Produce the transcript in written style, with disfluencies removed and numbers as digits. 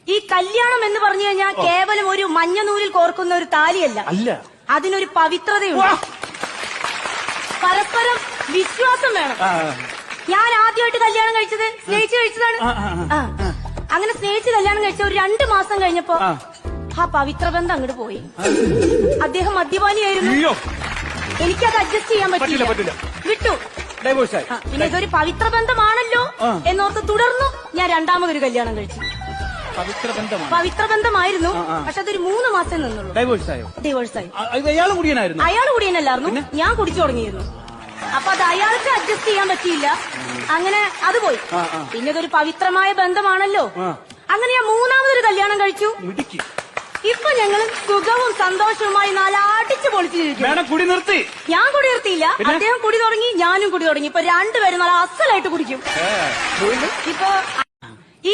ഈ കല്യാണം എന്ന് പറഞ്ഞു കഴിഞ്ഞാൽ കേവലം ഒരു മഞ്ഞനൂരിൽ കോർക്കുന്ന ഒരു താലിയല്ല. അല്ല, അതിനൊരു പവിത്രതയുണ്ട്. പരസ്പരം വിശ്വാസം വേണം. ഞാൻ ആദ്യമായിട്ട് കല്യാണം കഴിച്ചത് സ്നേഹിച്ച് കഴിച്ചതാണ്. അങ്ങനെ സ്നേഹിച്ച് കല്യാണം കഴിച്ച ഒരു 2 മാസം കഴിഞ്ഞപ്പോ ആ പവിത്ര ബന്ധം അങ്ങോട്ട് പോയി. അദ്ദേഹം മദ്യപാനിയായിരുന്നു. എനിക്കത് അഡ്ജസ്റ്റ് ചെയ്യാൻ പറ്റില്ല. വിട്ടു. പിന്നെ ഇതൊരു പവിത്ര ബന്ധമാണല്ലോ എന്നോർത്ത് തുടർന്നു ഞാൻ രണ്ടാമതൊരു കല്യാണം കഴിച്ചു. പവിത്ര ബന്ധമായിരുന്നു. പക്ഷെ അതൊരു 3 മാസം നിന്നുള്ളൂ. ഡിവോഴ്സായി. അയാൾ കുടിയനല്ലായിരുന്നു, ഞാൻ കുടിച്ചു തുടങ്ങിയിരുന്നു. അപ്പൊ അത് അയാൾക്ക് അഡ്ജസ്റ്റ് ചെയ്യാൻ പറ്റിയില്ല. അങ്ങനെ അത് പോയി. പിന്നെ ഇതൊരു പവിത്രമായ ബന്ധമാണല്ലോ. അങ്ങനെ ഞാൻ 3ാമതൊരു കല്യാണം കഴിച്ചു. ഇപ്പൊ ഞങ്ങൾ സുഖവും സന്തോഷവുമായി അടിച്ചു പൊളിച്ചു ജീവിക്കും. ഞാൻ കുടി നിർത്തിയില്ല, അദ്ദേഹം കുടി തുടങ്ങി, ഞാനും കുടി തുടങ്ങി. ഇപ്പൊ 2 പേരും നല്ല അസലായിട്ട് കുടിക്കും. ഇപ്പൊ ഈ